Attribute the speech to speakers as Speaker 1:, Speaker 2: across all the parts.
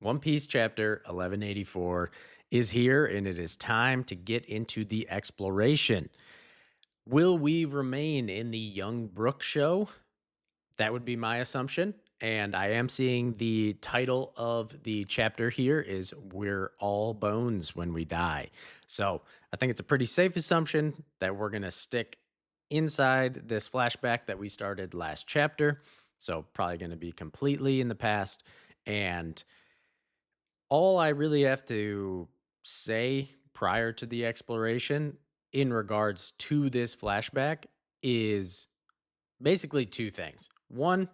Speaker 1: One Piece chapter 1184 is here, and it is time to get into the exploration. Will we remain in the Young Brook show? That would be my assumption. And I am seeing the title of the chapter here is We're All Bones When We Die. So I think it's a pretty safe assumption that we're going to stick inside this flashback that we started last chapter. So probably going to be completely in the past. And all I really have to say prior to the exploration in regards to this flashback is basically two things. One,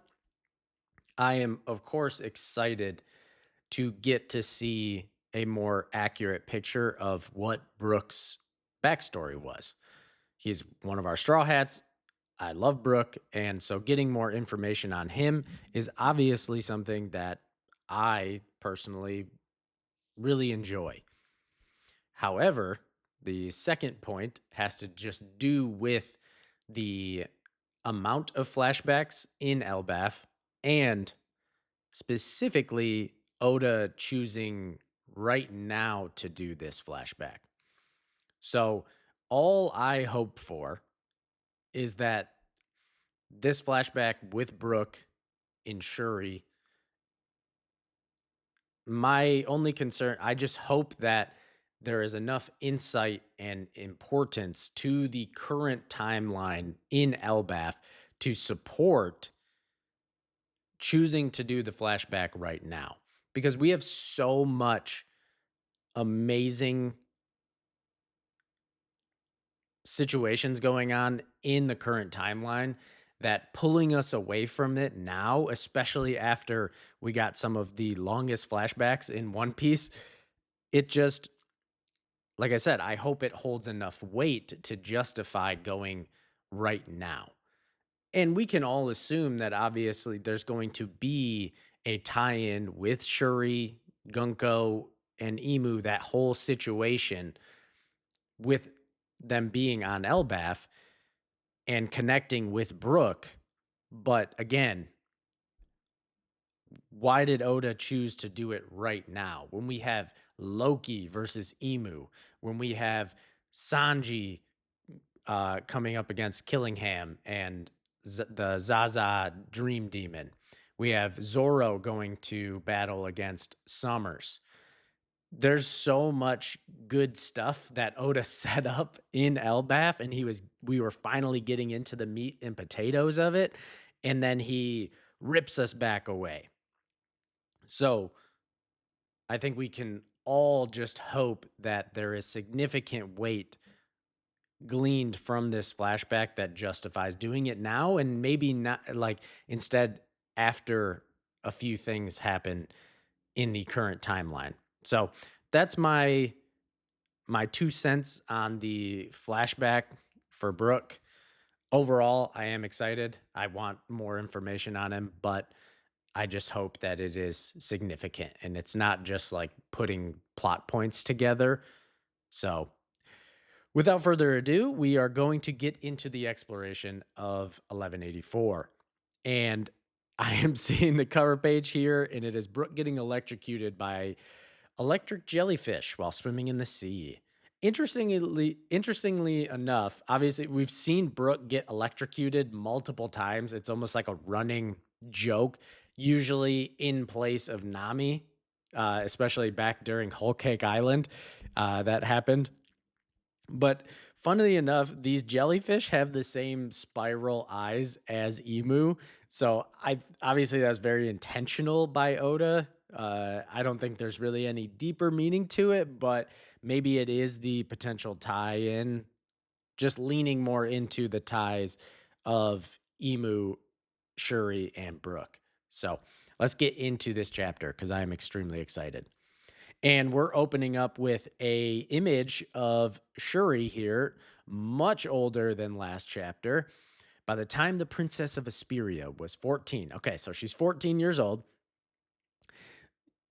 Speaker 1: I am, of course, excited to get to see a more accurate picture of what Brooks' backstory was. He's one of our Straw Hats. I love Brooke. And so getting more information on him is obviously something that I personally really enjoy. However, the second point has to just do with the amount of flashbacks in Elbaf and specifically Oda choosing right now to do this flashback. So, all I hope for is that this flashback with Brooke in Shuri, my only concern, I just hope that there is enough insight and importance to the current timeline in Elbaf to support choosing to do the flashback right now because we have so much amazing situations going on in the current timeline that pulling us away from it now, especially after we got some of the longest flashbacks in One Piece, it just, like I said, I hope it holds enough weight to justify going right now. And we can all assume that obviously there's going to be a tie in with Shuri, Gunko, and Emu, that whole situation with them being on Elbaf and connecting with Brooke. But again, why did Oda choose to do it right now when we have Loki versus Emu, when we have Sanji coming up against Killingham and the Zaza Dream Demon? We have Zoro going to battle against Summers. There's so much good stuff that Oda set up in Elbaf, and we were finally getting into the meat and potatoes of it, and then he rips us back away. So I think we can all just hope that there is significant weight gleaned from this flashback that justifies doing it now, and maybe not like instead after a few things happen in the current timeline. So that's my 2 cents on the flashback for Brooke. Overall, I am excited. I want more information on him, but I just hope that it is significant and it's not just like putting plot points together. So, without further ado, we are going to get into the exploration of 1184. And I am seeing the cover page here, and it is Brooke getting electrocuted by electric jellyfish while swimming in the sea. Interestingly enough, obviously we've seen Brooke get electrocuted multiple times. It's almost like a running joke, usually in place of Nami, especially back during Whole Cake Island. That happened. But funnily enough, these jellyfish have the same spiral eyes as Emu. So I obviously that's very intentional by Oda. I don't think there's really any deeper meaning to it, but maybe it is the potential tie-in, just leaning more into the ties of Emu, Shuri, and Brooke. So let's get into this chapter because I am extremely excited. And we're opening up with a image of Shuri here, much older than last chapter. By the time the Princess of Asperia was 14. Okay, so she's 14 years old,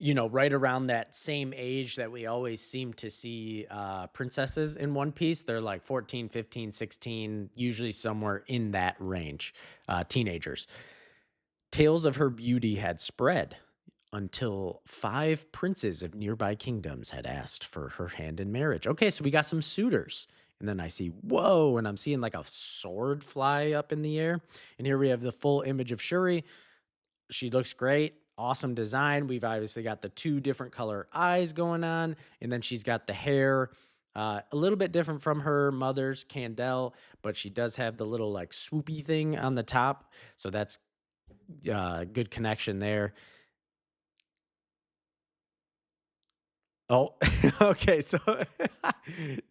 Speaker 1: right around that same age that we always seem to see princesses in One Piece. They're like 14, 15, 16, usually somewhere in that range, teenagers. Tales of her beauty had spread. until 5 princes of nearby kingdoms had asked for her hand in marriage. Okay, so we got some suitors. And then I see, whoa, and I'm seeing like a sword fly up in the air. And here we have the full image of Shuri. She looks great. Awesome design. We've obviously got the two different color eyes going on, and then she's got the hair a little bit different from her mother's Candel, but she does have the little like swoopy thing on the top, so that's good connection there. Oh, okay. So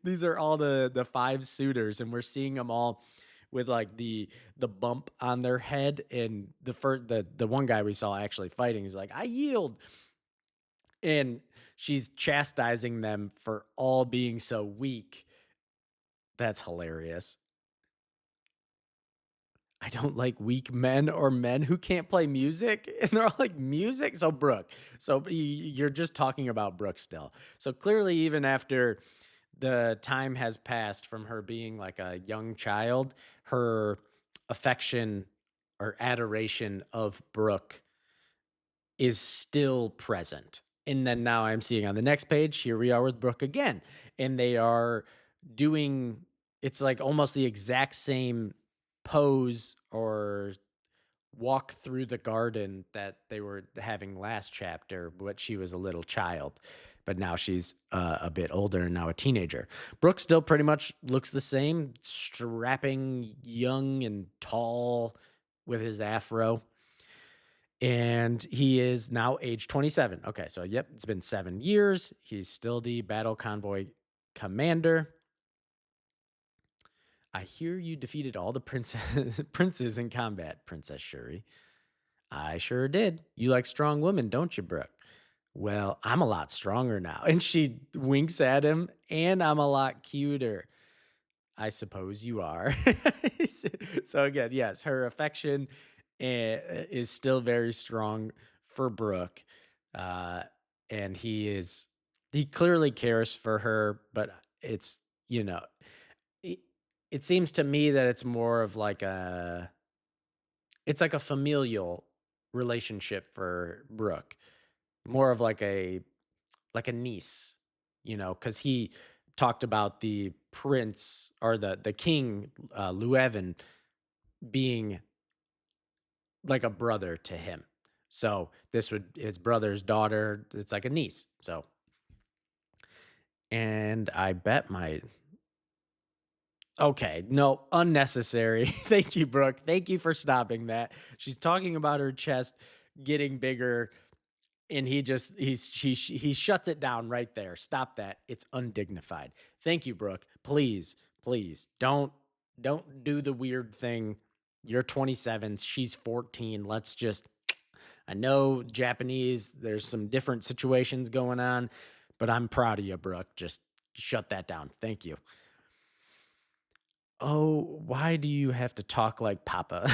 Speaker 1: these are all the 5 suitors, and we're seeing them all with like the bump on their head. And the one guy we saw actually fighting is like, I yield. And she's chastising them for all being so weak. That's hilarious. I don't like weak men or men who can't play music. And they're all like, music? So, Brooke. So, you're just talking about Brooke still. So, clearly, even after the time has passed from her being like a young child, her affection or adoration of Brooke is still present. And then now I'm seeing on the next page, here we are with Brooke again. And they are doing, it's like almost the exact same pose or walk through the garden that they were having last chapter, but she was a little child. But now she's a bit older and now a teenager. Brooke still pretty much looks the same, strapping, young, and tall with his afro, and he is now age 27. Okay, so yep, it's been 7 years. He's still the battle convoy commander. I hear you defeated all the princes in combat, Princess Shuri. I sure did. You like strong women, don't you, Brooke? Well, I'm a lot stronger now. And she winks at him, and I'm a lot cuter. I suppose you are. So again, yes, her affection is still very strong for Brooke, uh, and he clearly cares for her, but it's you know it, it seems to me that it's more of like a familial relationship for Brooke, more of like a niece, because he talked about the prince or the king, Llewellyn, being like a brother to him. So this would his brother's daughter. It's like a niece. So, and I bet my okay, no, unnecessary. Thank you, Brooke. Thank you for stopping that. She's talking about her chest getting bigger, and he shuts it down right there. Stop that. It's undignified. Thank you, Brooke. Please, please don't do the weird thing. You're 27, she's 14. Let's just I know Japanese, there's some different situations going on, but I'm proud of you, Brooke. Just shut that down. Thank you. Oh, why do you have to talk like Papa?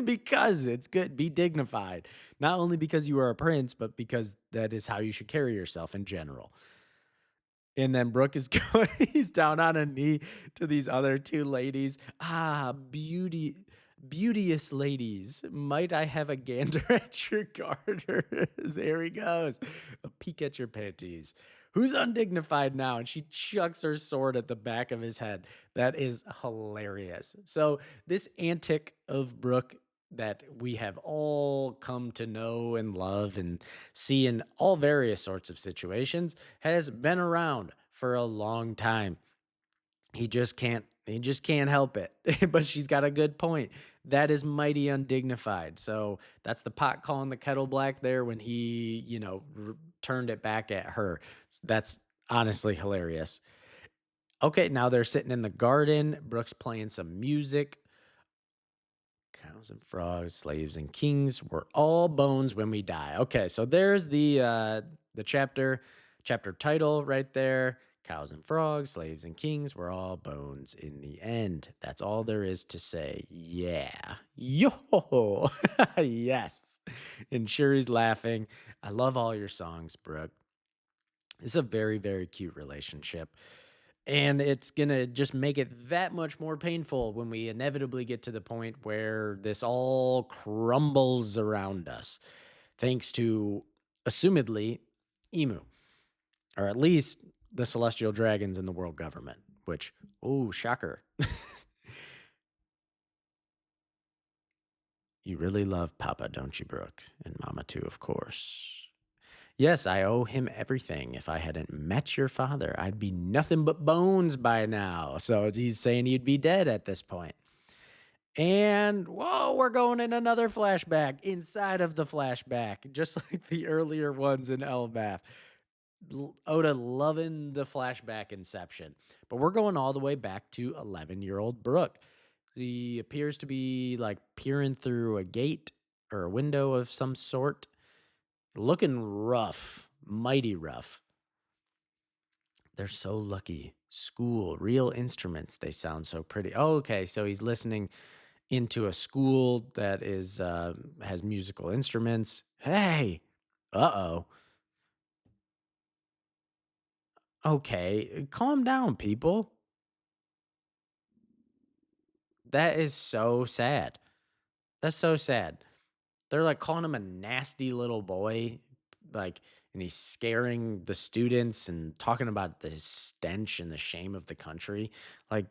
Speaker 1: Because it's good. Be dignified. Not only because you are a prince, but because that is how you should carry yourself in general. And then Brooke is going, he's down on a knee to these other 2 ladies. Ah, beauteous ladies. Might I have a gander at your garters? There he goes. A peek at your panties. Who's undignified now? And she chucks her sword at the back of his head. That is hilarious. So, this antic of Brooke that we have all come to know and love and see in all various sorts of situations has been around for a long time. He just can't help it. But she's got a good point. That is mighty undignified. So that's the pot calling the kettle black there when he, turned it back at her. That's honestly hilarious. Okay, now they're sitting in the garden. Brooke's playing some music. Cows and frogs, slaves and kings, we're all bones when we die. Okay, so there's the chapter title right there. Cows and frogs, slaves and kings, we're all bones in the end. That's all there is to say. Yeah. Yo. Yes. And Shuri's laughing. I love all your songs, Brooke. It's a very, very cute relationship. And it's going to just make it that much more painful when we inevitably get to the point where this all crumbles around us, thanks to assumedly Emu, or at least the celestial dragons in the world government, which, oh, shocker. You really love Papa, don't you, Brooke? And Mama, too, of course. Yes, I owe him everything. If I hadn't met your father, I'd be nothing but bones by now. So he's saying he'd be dead at this point. And whoa, we're going in another flashback inside of the flashback, just like the earlier ones in Elbaf. Oda loving the flashback inception. But we're going all the way back to 11-year-old Brooke. He appears to be like peering through a gate or a window of some sort, looking rough, mighty rough. They're so lucky. School, real instruments. They sound so pretty. Oh, okay. So he's listening into a school that is has musical instruments. Hey, uh-oh. Okay, calm down, people. That is so sad. That's so sad. They're like calling him a nasty little boy, like, and he's scaring the students and talking about the stench and the shame of the country. Like,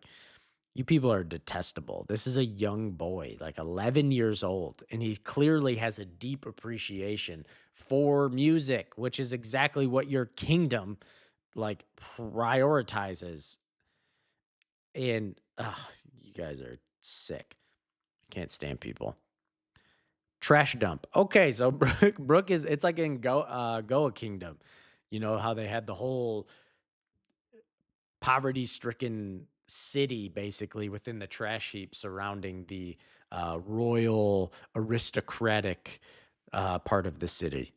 Speaker 1: you people are detestable. This is a young boy, like 11 years old, and he clearly has a deep appreciation for music, which is exactly what your kingdom like prioritizes. And you guys are sick. Can't stand people. Trash dump. Okay, so Brook is it's like in Goa Kingdom. You know how they had the whole poverty-stricken city basically within the trash heap surrounding the royal aristocratic part of the city.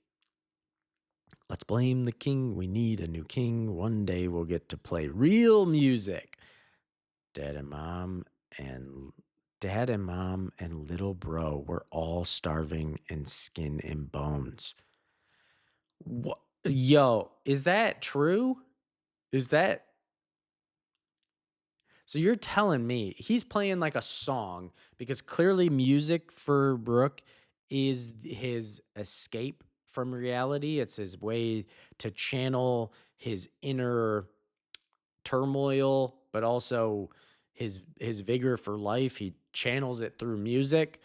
Speaker 1: Let's blame the king. We need a new king. One day we'll get to play real music. Dad and mom and dad and mom and little bro were all starving in skin and bones. What? Yo, is that true? Is that so? You're telling me he's playing like a song because clearly music for Brooke is his escape from reality. It's his way to channel his inner turmoil, but also his vigor for life. He channels it through music.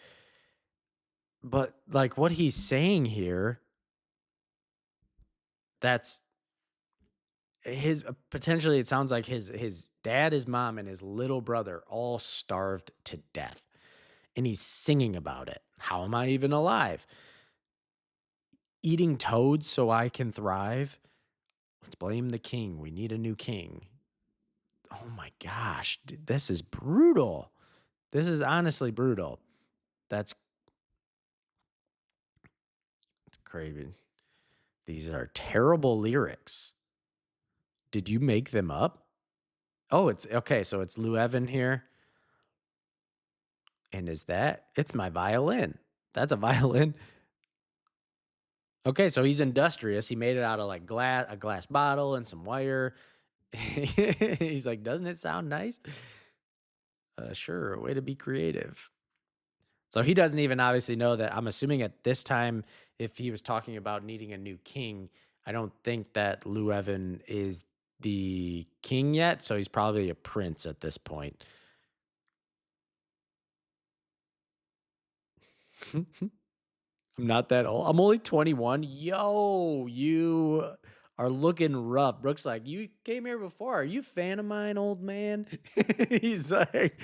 Speaker 1: But like what he's saying here, that's his potentially it sounds like his dad, his mom, and his little brother all starved to death. And he's singing about it. How am I even alive? Eating toads so I can thrive. Let's blame the king. We need a new king. Oh my gosh, dude, this is brutal. This is honestly brutal. That's crazy. These are terrible lyrics. Did you make them up? Oh, it's okay. So it's Lou Evan here. And is that? It's my violin. That's a violin. Okay, so he's industrious. He made it out of like a glass bottle and some wire. He's like, doesn't it sound nice? Sure, way to be creative. So he doesn't even obviously know that. I'm assuming at this time, if he was talking about needing a new king, I don't think that Lou Evan is the king yet. So he's probably a prince at this point. I'm not that old. I'm only 21. Yo, you are looking rough. Brooks like, you came here before. Are you a fan of mine, old man? He's like,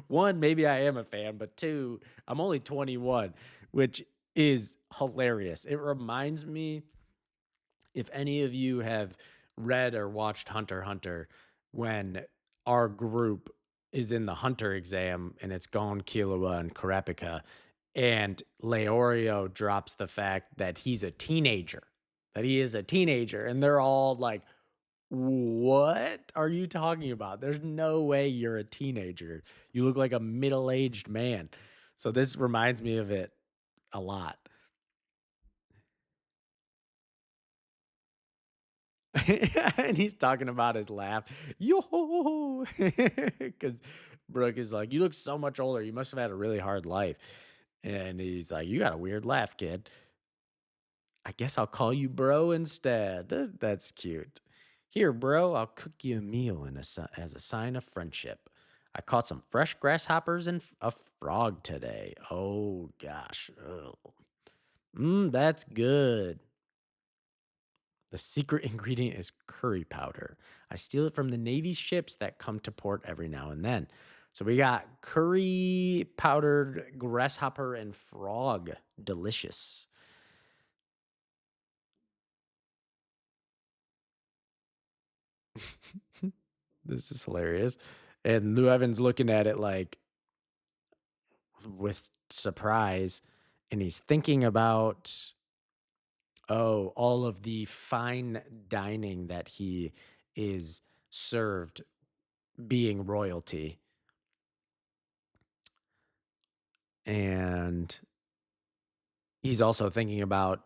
Speaker 1: one, maybe I am a fan, but two, I'm only 21, which is hilarious. It reminds me, if any of you have read or watched Hunter x Hunter, when our group is in the Hunter exam and it's Gon, Killua, and Kurapika, and Leorio drops the fact that he's a teenager, that he is a teenager, and they're all like, what are you talking about? There's no way you're a teenager. You look like a middle-aged man. So this reminds me of it a lot. And he's talking about his laugh. Yo, because Brooke is like, you look so much older. You must have had a really hard life. And he's like, you got a weird laugh, kid. I guess I'll call you bro instead. That's cute. Here, bro, I'll cook you a meal as a sign of friendship. I caught some fresh grasshoppers and a frog today. Oh gosh. Ugh. That's good. The secret ingredient is curry powder. I steal it from the Navy ships that come to port every now and then. So we got curry powdered grasshopper and frog. Delicious. This is hilarious. And Lou Evans looking at it like with surprise. And he's thinking about, oh, all of the fine dining that he is served being royalty. And he's also thinking about,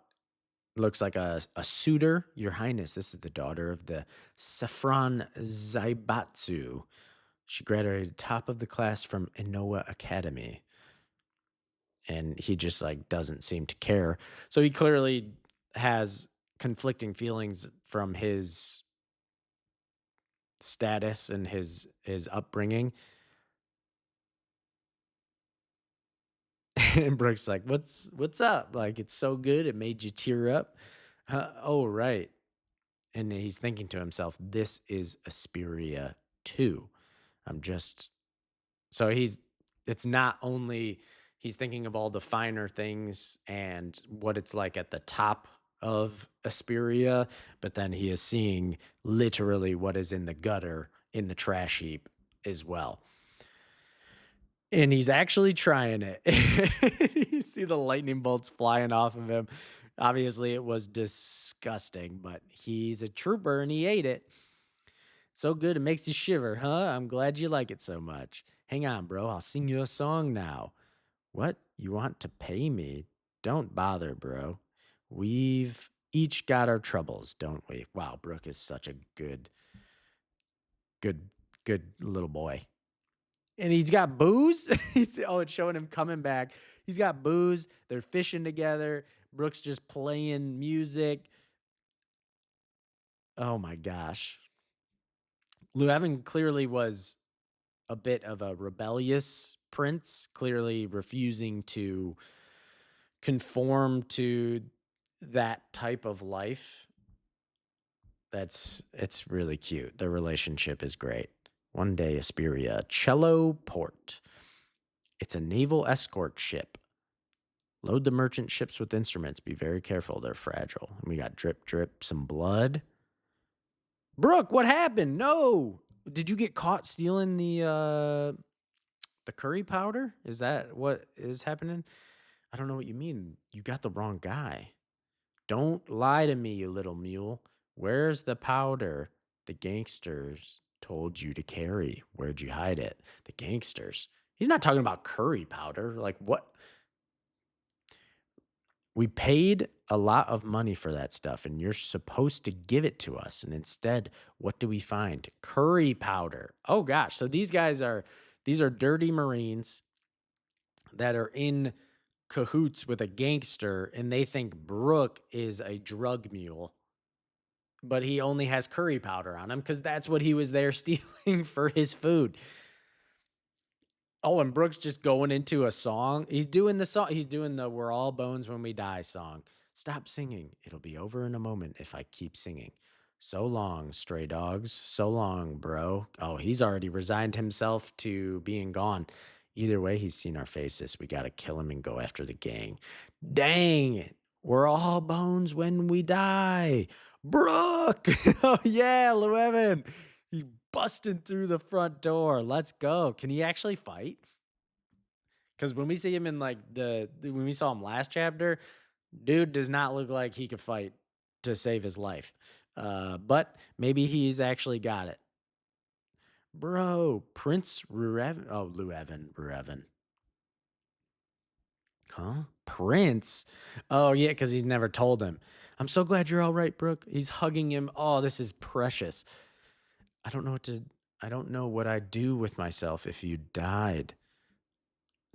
Speaker 1: looks like a suitor. Your Highness, this is the daughter of the Saffron Zaibatsu. She graduated top of the class from Inoa Academy. And he just like doesn't seem to care. So he clearly has conflicting feelings from his status and his upbringing. And Brooke's like, what's up? Like it's so good it made you tear up. Oh right. And he's thinking to himself, this is Asperia too. I'm just so it's not only he's thinking of all the finer things and what it's like at the top of Asperia, but then he is seeing literally what is in the gutter in the trash heap as well. And he's actually trying it. You see the lightning bolts flying off of him. Obviously, it was disgusting, but he's a trooper and he ate it. So good, it makes you shiver, huh? I'm glad you like it so much. Hang on, bro. I'll sing you a song now. What? You want to pay me? Don't bother, bro. We've each got our troubles, don't we? Wow, Brooke is such a good, good little boy. And he's got booze. It's showing him coming back. He's got booze. They're fishing together. Brooke's just playing music. Oh my gosh. Lou Evan clearly was a bit of a rebellious prince, clearly refusing to conform to that type of life. It's really cute. The relationship is great. One day, Asperia, Cello Port. It's a naval escort ship. Load the merchant ships with instruments. Be very careful. They're fragile. And we got drip, drip, some blood. Brooke, what happened? No. Did you get caught stealing the curry powder? Is that what is happening? I don't know what you mean. You got the wrong guy. Don't lie to me, you little mule. Where's the powder the gangsters told you to carry? Where'd you hide it? The gangsters. He's not talking about curry powder. Like, what? We paid a lot of money for that stuff, and you're supposed to give it to us. And instead, what do we find? Curry powder. Oh gosh. So these are dirty Marines that are in cahoots with a gangster, and they think Brooke is a drug mule, but he only has curry powder on him because that's what he was there stealing for his food. Oh, and Brooks just going into a song. He's doing the song. He's doing the "We're all bones when we die" song. Stop singing. It'll be over in a moment if I keep singing. So long, stray dogs. So long, bro. Oh, he's already resigned himself to being gone. Either way, he's seen our faces. We got to kill him and go after the gang. Dang. We're all bones when we die. Brooke. Oh, yeah, Llewellyn. He busting through the front door. Let's go. Can he actually fight? Because when we see him in like when we saw him last chapter, dude does not look like he could fight to save his life. But maybe he's actually got it. Bro, Prince Rurevan. Oh, Llewellyn Rurevan. Huh? Prince? Oh, yeah, because he's never told him. I'm so glad you're all right, Brooke. He's hugging him. Oh, this is precious. I don't know what I'd do with myself if you died.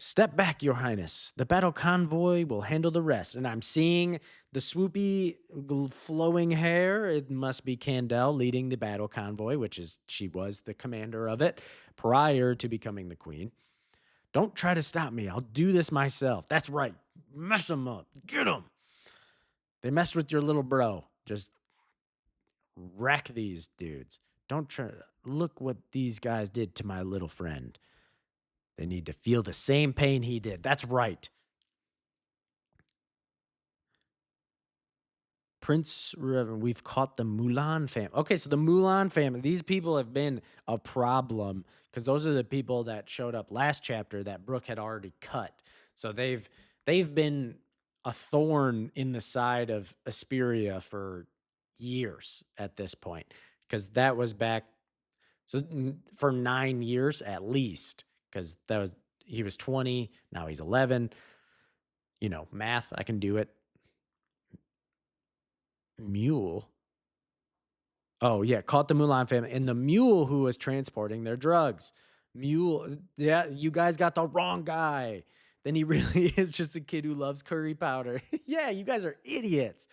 Speaker 1: Step back, Your Highness. The battle convoy will handle the rest. And I'm seeing the swoopy, flowing hair. It must be Candel leading the battle convoy, which is she was the commander of it prior to becoming the queen. Don't try to stop me. I'll do this myself. That's right. Mess them up. Get them. They messed with your little bro. Just wreck these dudes. Don't try. Look what these guys did to my little friend. They need to feel the same pain he did. That's right. Prince Revan, we've caught the Mulan family. Okay, so the Mulan family, these people have been a problem because those are the people that showed up last chapter that Brooke had already cut. So they've been a thorn in the side of Asperia for years at this point because that was back for 9 years at least because that was he was 20, now he's 11. You know, math, I can do it. Mule. Oh, yeah, caught the Mulan family and the mule who was transporting their drugs. Mule, yeah, you guys got the wrong guy. Then he really is just a kid who loves curry powder. Yeah, you guys are idiots.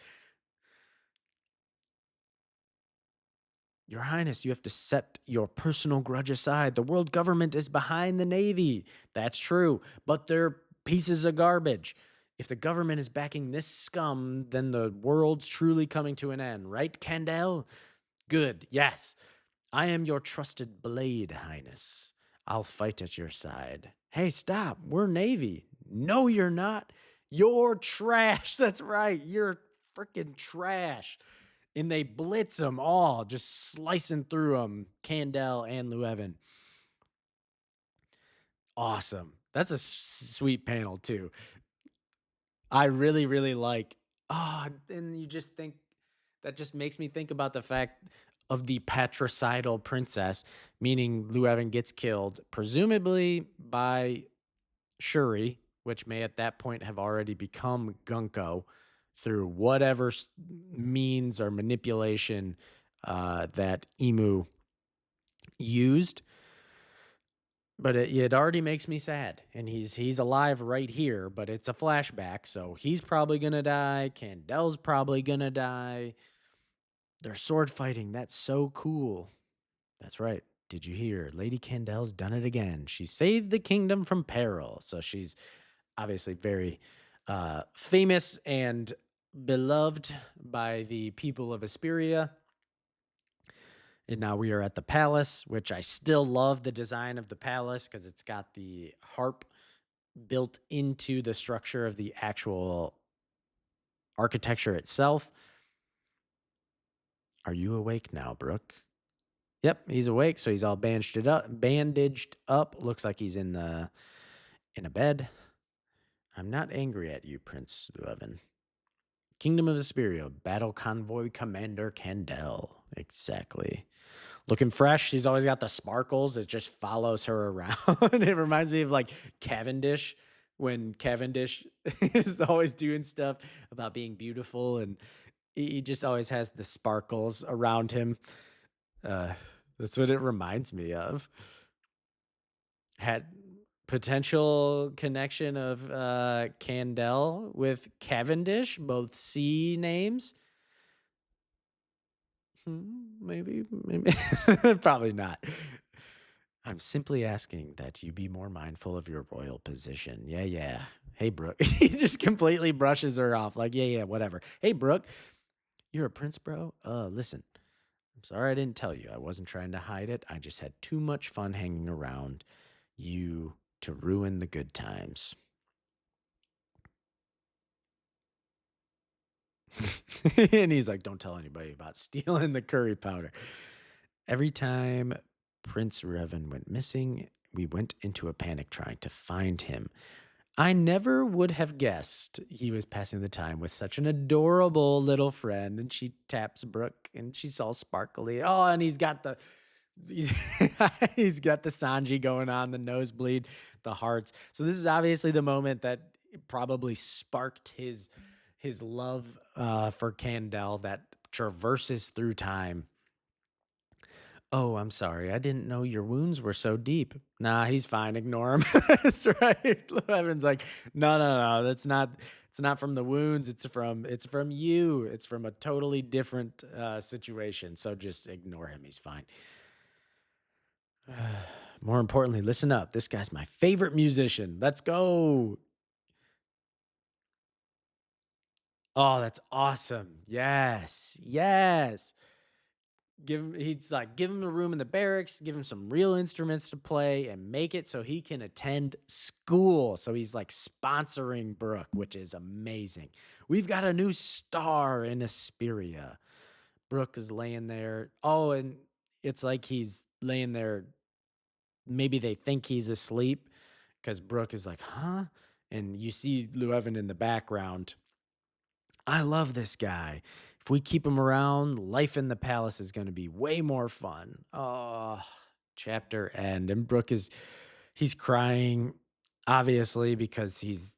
Speaker 1: Your Highness, you have to set your personal grudge aside. The world government is behind the Navy. That's true, but they're pieces of garbage. If the government is backing this scum, then the world's truly coming to an end, right, Candel? Good, yes. I am your trusted blade, Highness. I'll fight at your side. Hey, stop. We're Navy. No, you're not. You're trash. That's right. You're freaking trash. And they blitz them all, just slicing through them, Candel and Llewellyn. Awesome. That's a sweet panel, too. I really, really like. Oh, and you just think that just makes me think about the fact of the patricidal princess, meaning Llewellyn gets killed, presumably by Shuri, which may at that point have already become Gunko through whatever means or manipulation that Emu used. But it already makes me sad, and he's alive right here, but it's a flashback, so he's probably gonna die. Candel's probably gonna die. They're sword fighting. That's so cool. That's right. Did you hear? Lady Candel's done it again. She saved the kingdom from peril. So she's obviously very famous and beloved by the people of Asperia. And now we are at the palace, which I still love the design of the palace because it's got the harp built into the structure of the actual architecture itself. Are you awake now, Brooke? Yep, he's awake, so he's all bandaged up. Looks like he's in a bed. I'm not angry at you, Prince Llewellyn. Kingdom of Asperia, Battle Convoy Commander Candel. Exactly. Looking fresh. She's always got the sparkles. It just follows her around. It reminds me of like Cavendish when Cavendish is always doing stuff about being beautiful and he just always has the sparkles around him. Uh, that's what it reminds me of. Had potential connection of Candel with Cavendish, both C names. Maybe, probably not. I'm simply asking that you be more mindful of your royal position. Yeah, yeah. Hey, Brooke. He just completely brushes her off. Like, yeah, yeah, whatever. Hey, Brooke, you're a prince, bro? Listen, I'm sorry I didn't tell you. I wasn't trying to hide it. I just had too much fun hanging around you to ruin the good times. And he's like, don't tell anybody about stealing the curry powder. Every time Prince Revan went missing, we went into a panic trying to find him. I never would have guessed he was passing the time with such an adorable little friend. And she taps Brooke and she's all sparkly. Oh, and he's got the he's, he's got the Sanji going on, the nosebleed, the hearts. So this is obviously the moment that probably sparked his love for Candel that traverses through time. Oh, I'm sorry. I didn't know your wounds were so deep. Nah, he's fine. Ignore him. That's right. Evan's like, no, no, no. That's not. It's not from the wounds. It's from you. It's from a totally different situation. So just ignore him. He's fine. More importantly, listen up. This guy's my favorite musician. Let's go. Oh, that's awesome. Yes. Yes. He's like, give him a room in the barracks, give him some real instruments to play, and make it so he can attend school. So he's like sponsoring Brooke, which is amazing. We've got a new star in Asperia. Brooke is laying there. Oh, and it's like he's laying there. Maybe they think he's asleep because Brooke is like, huh? And you see Llewellyn in the background. I love this guy. If we keep him around, life in the palace is going to be way more fun. Oh, chapter end. And Brooke is he's crying obviously because he's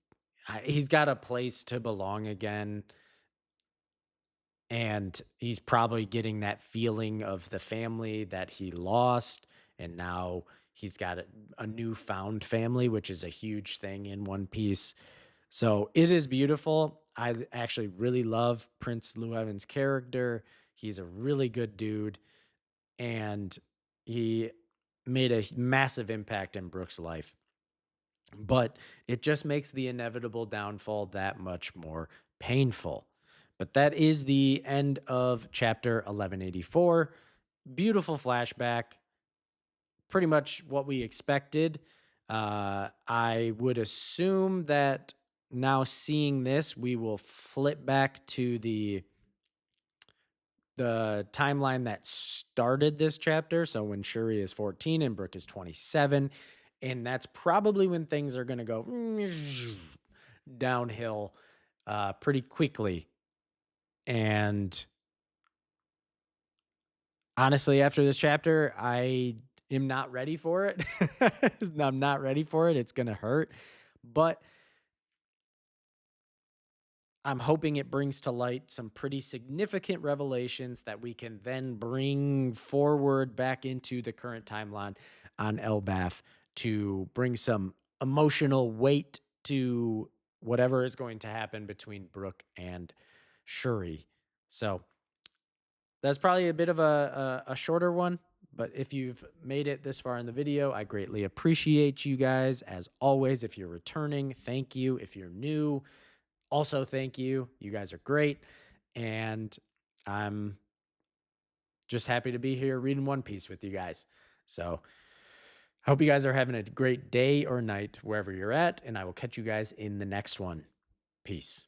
Speaker 1: got a place to belong again, and he's probably getting that feeling of the family that he lost, and now he's got a newfound family, which is a huge thing in One Piece. So it is beautiful. I actually really love Prince Llewellyn's character. He's a really good dude, and he made a massive impact in Brooke's life. But it just makes the inevitable downfall that much more painful. But that is the end of chapter 1184. Beautiful flashback, pretty much what we expected. I would assume that now seeing this, we will flip back to the timeline that started this chapter. So when Shuri is 14 and Brooke is 27, and that's probably when things are going to go downhill pretty quickly. And honestly, after this chapter, I am not ready for it. I'm not ready for it. It's going to hurt. But I'm hoping it brings to light some pretty significant revelations that we can then bring forward back into the current timeline on Elbaf to bring some emotional weight to whatever is going to happen between Brooke and Shuri. So that's probably a bit of a shorter one, but if you've made it this far in the video, I greatly appreciate you guys. As always, if you're returning, thank you. If you're new, also thank you. You guys are great. And I'm just happy to be here reading One Piece with you guys. So I hope you guys are having a great day or night wherever you're at, and I will catch you guys in the next one. Peace.